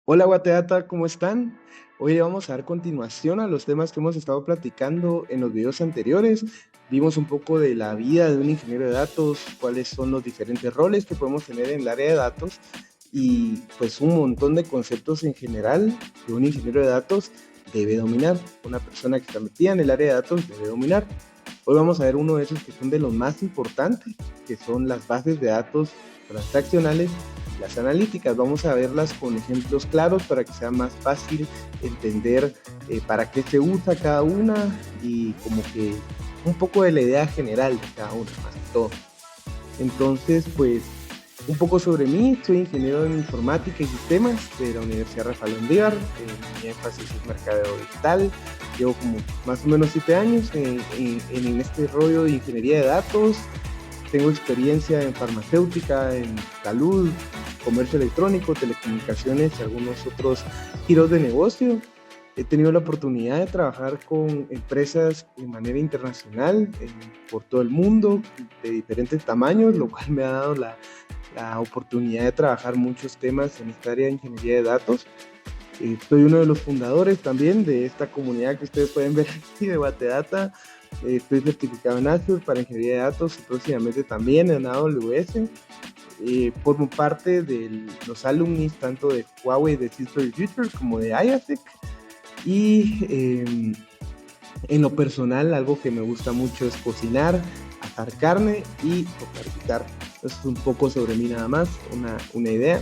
Hola Guateata, ¿cómo están? Hoy vamos a dar continuación a los temas que hemos estado platicando en los videos anteriores. Vimos un poco de la vida de un ingeniero de datos, cuáles son los diferentes roles que podemos tener en el área de datos y pues un montón de conceptos en general que un ingeniero de datos debe dominar. Una persona que está metida en el área de datos debe dominar. Hoy vamos a ver uno de esos que son de los más importantes, que son las bases de datos transaccionales y las analíticas. Vamos a verlas con ejemplos claros para que sea más fácil entender para qué se usa cada una y como que un poco de la idea general de cada una, más que todo. Entonces, pues, un poco sobre mí, soy ingeniero en informática y sistemas de la Universidad Rafael Andívar, mi énfasis es mercadeo digital, llevo como más o menos 7 años en este rollo de ingeniería de datos, tengo experiencia en farmacéutica, en salud, comercio electrónico, telecomunicaciones y algunos otros giros de negocio. He tenido la oportunidad de trabajar con empresas de manera internacional por todo el mundo, de diferentes tamaños, lo cual me ha dado la oportunidad de trabajar muchos temas en esta área de ingeniería de datos. Soy uno de los fundadores también de esta comunidad que ustedes pueden ver aquí de Batedata. Estoy certificado en Azure para ingeniería de datos y próximamente también en AWS. Formo parte de los alumnis tanto de Huawei de Sister Future como de IASEC. Y en lo personal, algo que me gusta mucho es cocinar, asar carne y tocar guitarra. Eso es un poco sobre mí nada más, una idea.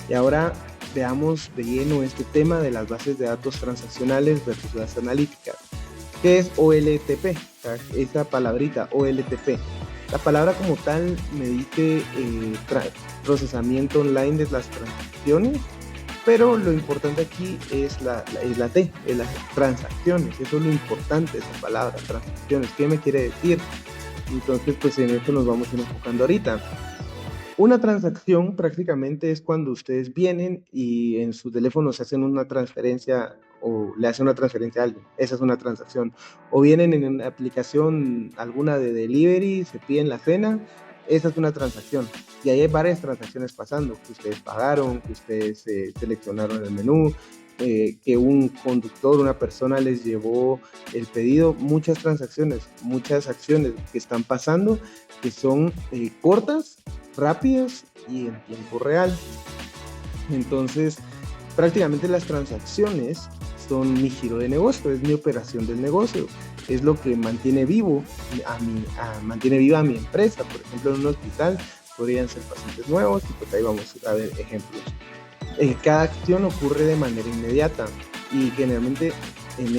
Y ahora veamos de lleno este tema de las bases de datos transaccionales versus las analíticas. ¿Qué es OLTP? O sea, esa palabrita, OLTP. La palabra como tal me dice procesamiento online de las transacciones, pero lo importante aquí es la T, es las transacciones. Eso es lo importante de esa palabra, transacciones. ¿Qué me quiere decir? Entonces, pues en esto nos vamos a ir enfocando ahorita. Una transacción prácticamente es cuando ustedes vienen y en su teléfono se hacen una transferencia o le hacen una transferencia a alguien. Esa es una transacción. O vienen en una aplicación alguna de delivery, se piden la cena, esa es una transacción. Y ahí hay varias transacciones pasando, que ustedes pagaron, que ustedes seleccionaron el menú, que un conductor, una persona les llevó el pedido, muchas transacciones, muchas acciones que están pasando que son cortas, rápidas y en tiempo real. Entonces, prácticamente las transacciones son mi giro de negocio, es mi operación del negocio, es lo que mantiene mantiene viva a mi empresa. Por ejemplo, en un hospital podrían ser pacientes nuevos y pues ahí vamos a ver ejemplos. Cada acción ocurre de manera inmediata y generalmente en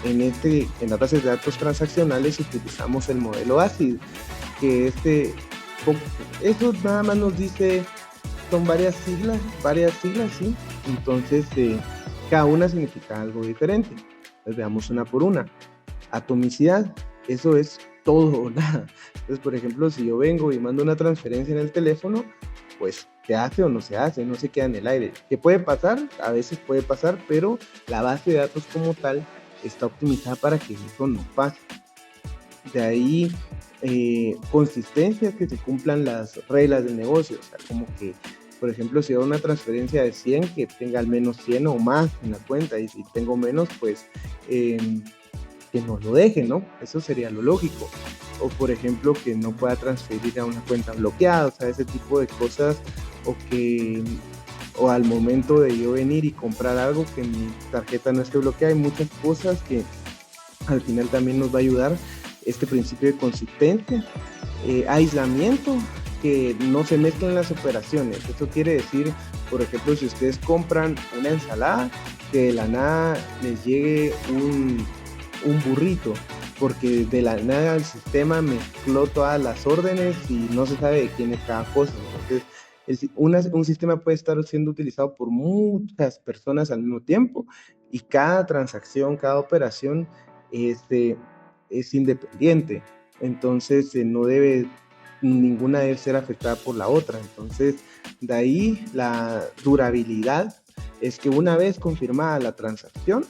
en las bases de datos transaccionales utilizamos el modelo ACID, que eso nada más nos dice, son varias siglas, ¿sí? Entonces, cada una significa algo diferente. Entonces, veamos una por una. Atomicidad, eso es todo o nada. Entonces, por ejemplo, si yo vengo y mando una transferencia en el teléfono, pues se hace o no se hace, no se queda en el aire. ¿Qué puede pasar? A veces puede pasar, pero la base de datos como tal está optimizada para que eso no pase. De ahí consistencia, que se cumplan las reglas del negocio, o sea, como que, por ejemplo, si hago una transferencia de 100, que tenga al menos 100 o más en la cuenta, y si tengo menos, pues eh, que no lo deje, ¿no? Eso sería lo lógico. O, por ejemplo, que no pueda transferir a una cuenta bloqueada, o sea, ese tipo de cosas, o que o al momento de yo venir y comprar algo que mi tarjeta no esté bloqueada, hay muchas cosas que al final también nos va a ayudar este principio de consistencia. Aislamiento, que no se mezclen las operaciones. Esto quiere decir, por ejemplo, si ustedes compran una ensalada, que de la nada les llegue un burrito, porque de la nada el sistema mezcló todas las órdenes y no se sabe de quién es cada cosa. Entonces, un sistema puede estar siendo utilizado por muchas personas al mismo tiempo y cada transacción, cada operación es independiente. Entonces, ninguna debe ser afectada por la otra. Entonces, de ahí la durabilidad es que una vez confirmada la transacción,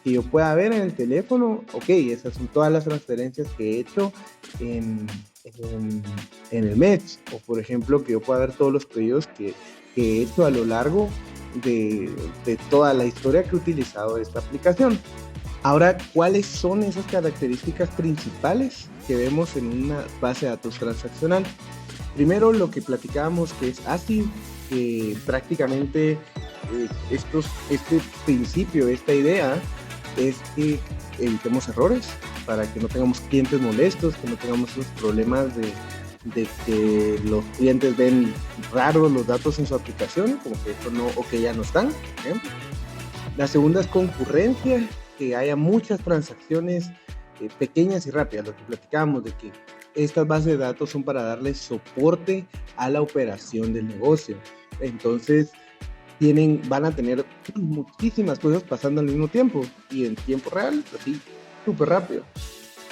que yo pueda ver en el teléfono, ok, esas son todas las transferencias que he hecho en, en, en el mes, o por ejemplo, que yo pueda ver todos los pedidos que he hecho a lo largo de toda la historia que he utilizado esta aplicación. Ahora, ¿cuáles son esas características principales que vemos en una base de datos transaccional? Primero, lo que platicábamos que es ACID, que prácticamente este principio, esta idea, es que evitemos errores para que no tengamos clientes molestos, que no tengamos esos problemas de que los clientes ven raros los datos en su aplicación, como que esto no, o que ya no están, por ejemplo. La segunda es concurrencia, que haya muchas transacciones pequeñas y rápidas, lo que platicábamos de que estas bases de datos son para darle soporte a la operación del negocio. Entonces, van a tener muchísimas cosas pasando al mismo tiempo y en tiempo real, así, súper rápido.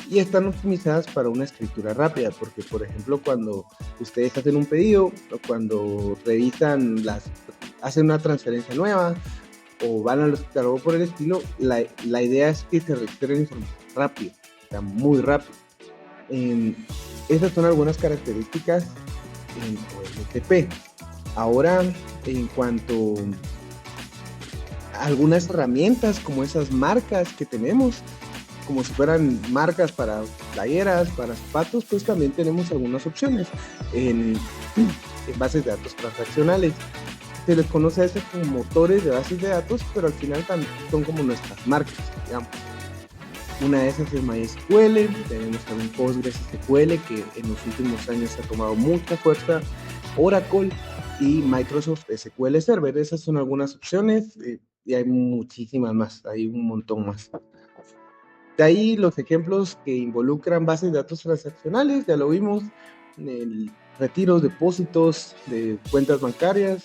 Y están optimizadas para una escritura rápida, porque por ejemplo cuando ustedes hacen un pedido o cuando revisan hacen una transferencia nueva o van al hospital o por el estilo, la idea es que se registre información rápido, o sea, muy rápido. Esas son algunas características en OLTP. Ahora, en cuanto a algunas herramientas como esas marcas que tenemos, como si fueran marcas para playeras, para zapatos, pues también tenemos algunas opciones en bases de datos transaccionales. Se les conoce a estos como motores de bases de datos, pero al final también son como nuestras marcas, digamos. Una de esas es MySQL, tenemos también PostgreSQL, que en los últimos años ha tomado mucha fuerza, Oracle y Microsoft SQL Server. Esas son algunas opciones y hay muchísimas más, hay un montón más. De ahí los ejemplos que involucran bases de datos transaccionales, ya lo vimos, retiros, depósitos de cuentas bancarias,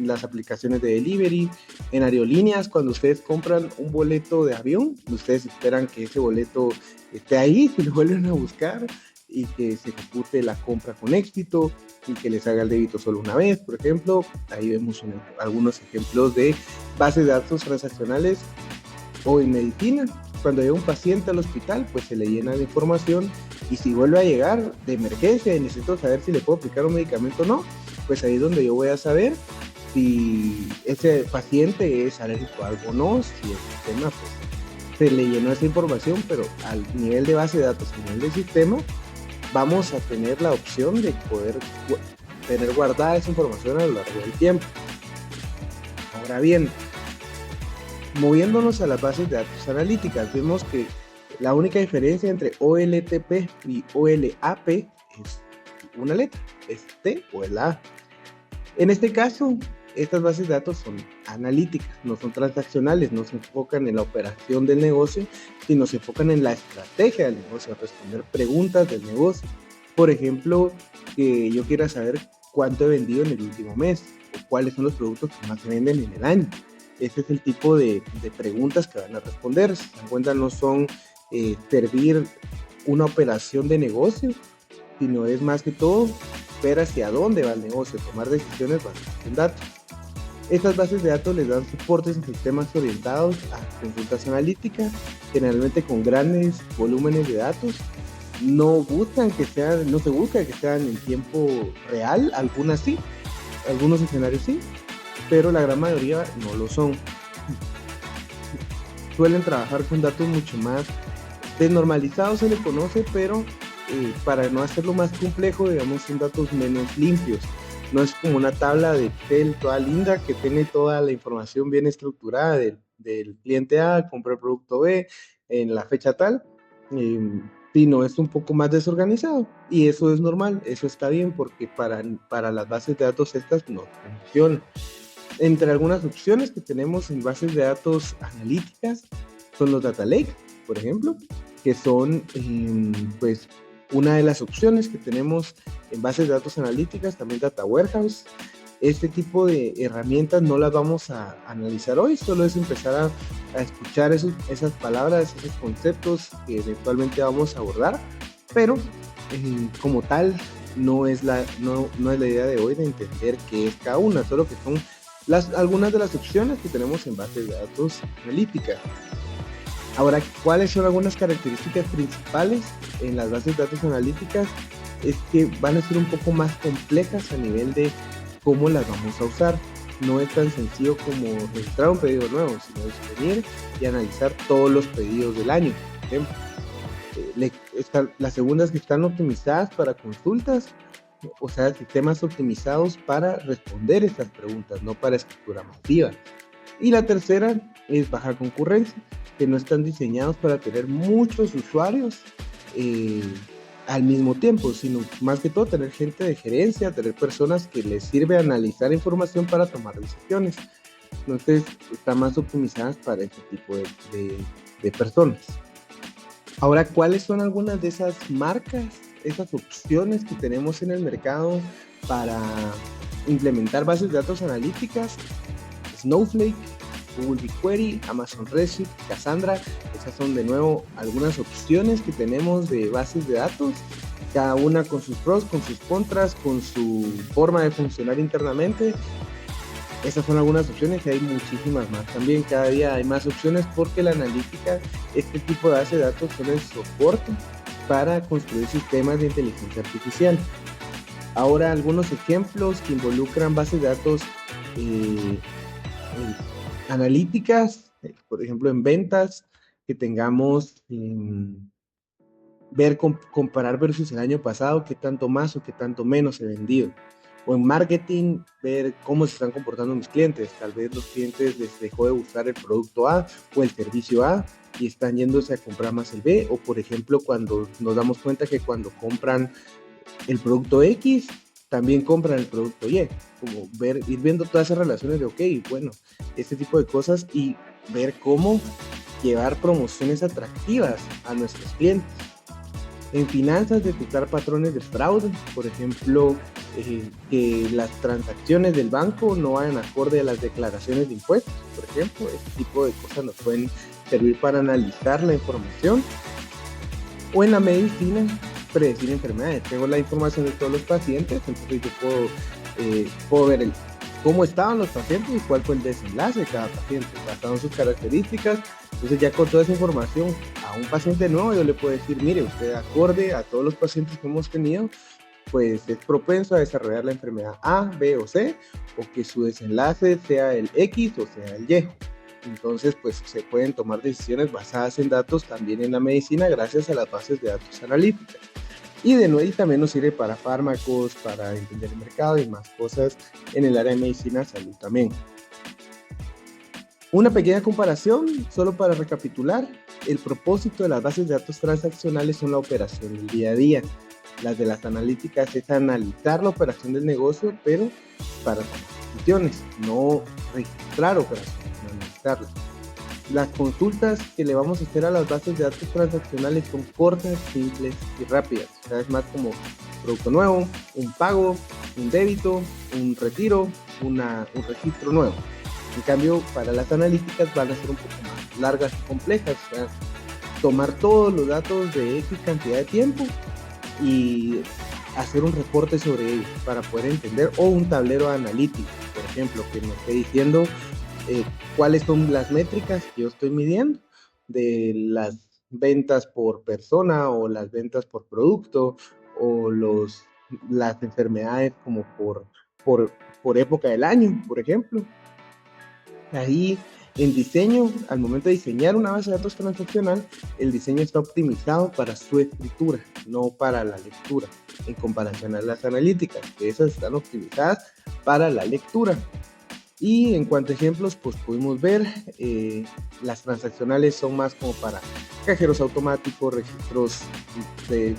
las aplicaciones de delivery, en aerolíneas, cuando ustedes compran un boleto de avión, ustedes esperan que ese boleto esté ahí, que lo vuelven a buscar y que se ejecute la compra con éxito y que les haga el débito solo una vez, por ejemplo. Ahí vemos algunos ejemplos de bases de datos transaccionales. O en medicina, cuando llega un paciente al hospital, pues se le llena de información y si vuelve a llegar de emergencia y necesito saber si le puedo aplicar un medicamento o no, pues ahí es donde yo voy a saber si ese paciente es alérgico a algo o no, si el sistema pues, se le llenó esa información, pero al nivel de base de datos, a nivel del sistema, vamos a tener la opción de poder tener guardada esa información a lo largo del tiempo. Ahora bien, moviéndonos a las bases de datos analíticas, vemos que la única diferencia entre OLTP y OLAP es una letra, es T o el A. En este caso, estas bases de datos son analíticas, no son transaccionales, no se enfocan en la operación del negocio, sino se enfocan en la estrategia del negocio, a responder preguntas del negocio. Por ejemplo, que yo quiera saber cuánto he vendido en el último mes, o cuáles son los productos que más se venden en el año. Ese es el tipo de preguntas que van a responder. Si se dan cuenta, no son servir una operación de negocio, sino es más que todo ver hacia dónde va el negocio, tomar decisiones basadas en datos. Estas bases de datos les dan soportes en sistemas orientados a consultas analíticas, generalmente con grandes volúmenes de datos. No se busca que sean en tiempo real, algunas sí, algunos escenarios sí, pero la gran mayoría no lo son. Suelen trabajar con datos mucho más desnormalizados, se le conoce, pero para no hacerlo más complejo, digamos, son datos menos limpios. No es como una tabla de Excel toda linda que tiene toda la información bien estructurada del cliente A, compró el producto B en la fecha tal, sino es un poco más desorganizado. Y eso es normal, eso está bien, porque para las bases de datos estas no funcionan. Entre algunas opciones que tenemos en bases de datos analíticas son los data lake, por ejemplo, que son pues una de las opciones que tenemos en bases de datos analíticas, también data warehouse. Este tipo de herramientas no las vamos a analizar hoy, solo es empezar a escuchar esas palabras, esos conceptos que eventualmente vamos a abordar, pero como tal no es la idea de hoy de entender qué es cada una, solo que son algunas de las opciones que tenemos en bases de datos analíticas. Ahora, ¿cuáles son algunas características principales en las bases de datos analíticas? Es que van a ser un poco más complejas a nivel de cómo las vamos a usar. No es tan sencillo como registrar un pedido nuevo, sino es venir y analizar todos los pedidos del año, por ejemplo. Las segundas que están optimizadas para consultas, o sea, sistemas optimizados para responder estas preguntas, no para escritura masiva. Y la tercera es baja concurrencia, que no están diseñados para tener muchos usuarios al mismo tiempo, sino más que todo tener gente de gerencia, tener personas que les sirve analizar información para tomar decisiones. Entonces, están más optimizadas para este tipo de personas. Ahora, ¿cuáles son algunas de esas marcas, esas opciones que tenemos en el mercado para implementar bases de datos analíticas? Snowflake, Google BigQuery, Amazon Redshift, Cassandra. Esas son de nuevo algunas opciones que tenemos de bases de datos, cada una con sus pros, con sus contras, con su forma de funcionar internamente. Esas son algunas opciones y hay muchísimas más. También cada día hay más opciones porque la analítica, este tipo de base de datos son el soporte para construir sistemas de inteligencia artificial. Ahora, algunos ejemplos que involucran bases de datos analíticas, por ejemplo en ventas, que tengamos comparar versus el año pasado, qué tanto más o qué tanto menos he vendido. O en marketing, ver cómo se están comportando mis clientes. Tal vez los clientes les dejó de gustar el producto A o el servicio A y están yéndose a comprar más el B. O por ejemplo, cuando nos damos cuenta que cuando compran el producto X, también compran el producto Y. Como ir viendo todas esas relaciones de, ok, bueno, este tipo de cosas y ver cómo llevar promociones atractivas a nuestros clientes. En finanzas, detectar patrones de fraude, por ejemplo, que las transacciones del banco no vayan acorde a las declaraciones de impuestos, por ejemplo. Este tipo de cosas nos pueden servir para analizar la información. O en la medicina, predecir enfermedades. Tengo la información de todos los pacientes, entonces yo puedo ver cómo estaban los pacientes y cuál fue el desenlace de cada paciente, basado en sus características. Entonces ya con toda esa información a un paciente nuevo yo le puedo decir, mire, usted acorde a todos los pacientes que hemos tenido, pues es propenso a desarrollar la enfermedad A, B o C, o que su desenlace sea el X o sea el Y. Entonces, pues se pueden tomar decisiones basadas en datos también en la medicina gracias a las bases de datos analíticas. Y de nuevo también nos sirve para fármacos, para entender el mercado y más cosas en el área de medicina, salud también. Una pequeña comparación, solo para recapitular, el propósito de las bases de datos transaccionales son la operación del día a día. Las de las analíticas es analizar la operación del negocio, pero para decisiones, no registrar operaciones, sino analizarlas. Las consultas que le vamos a hacer a las bases de datos transaccionales son cortas, simples y rápidas. O sea, es más como producto nuevo, un pago, un débito, un retiro, un registro nuevo. En cambio, para las analíticas van a ser un poco más largas y complejas. O sea, tomar todos los datos de X cantidad de tiempo y hacer un reporte sobre ellos para poder entender, o un tablero analítico, por ejemplo, que me esté diciendo cuáles son las métricas que yo estoy midiendo de las ventas por persona o las ventas por producto o las enfermedades como por época del año, por ejemplo. Ahí en diseño, al momento de diseñar una base de datos transaccional, el diseño está optimizado para su escritura, no para la lectura, en comparación a las analíticas, que esas están optimizadas para la lectura. Y en cuanto a ejemplos, pues pudimos ver, las transaccionales son más como para cajeros automáticos, registros de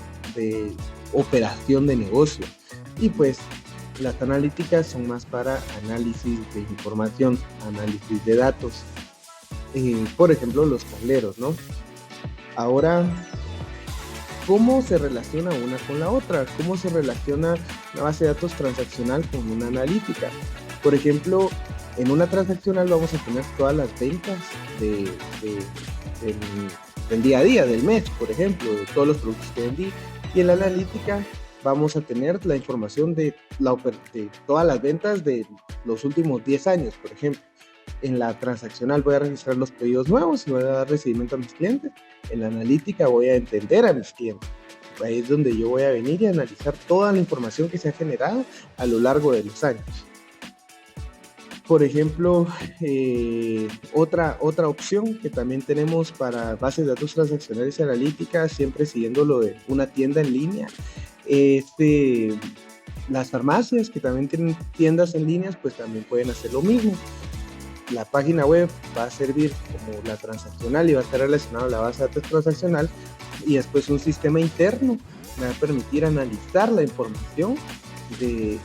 operación de negocio. Y pues las analíticas son más para análisis de información, análisis de datos. Por ejemplo, los tableros, ¿no? Ahora, ¿cómo se relaciona una con la otra? ¿Cómo se relaciona una base de datos transaccional con una analítica? Por ejemplo, en una transaccional vamos a tener todas las ventas del día a día, del mes, por ejemplo, de todos los productos que vendí. Y en la analítica vamos a tener la información de todas las ventas de los últimos 10 años, por ejemplo. En la transaccional voy a registrar los pedidos nuevos y voy a dar recibimiento a mis clientes. En la analítica voy a entender a mis clientes. Ahí es donde yo voy a venir y analizar toda la información que se ha generado a lo largo de los años. Por ejemplo, otra opción que también tenemos para bases de datos transaccionales y analíticas, siempre siguiendo lo de una tienda en línea, es las farmacias que también tienen tiendas en líneas, pues también pueden hacer lo mismo. La página web va a servir como la transaccional y va a estar relacionada a la base de datos transaccional, y después un sistema interno me va a permitir analizar la información de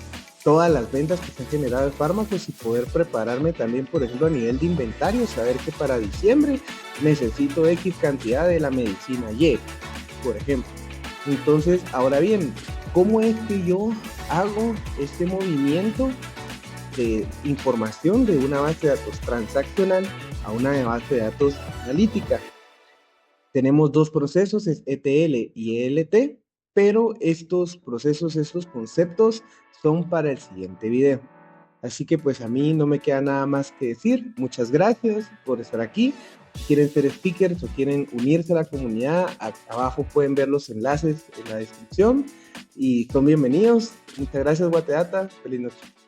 todas las ventas que se han generado de fármacos y poder prepararme también, por ejemplo, a nivel de inventario, saber que para diciembre necesito X cantidad de la medicina Y, por ejemplo. Entonces, ahora bien, ¿cómo es que yo hago este movimiento de información de una base de datos transaccional a una base de datos analítica? Tenemos dos procesos, es ETL y ELT, pero estos procesos, estos conceptos son para el siguiente video. Así que pues a mí no me queda nada más que decir. Muchas gracias por estar aquí. Si quieren ser speakers o quieren unirse a la comunidad, abajo pueden ver los enlaces en la descripción y son bienvenidos. Muchas gracias, Guateata. Feliz noche.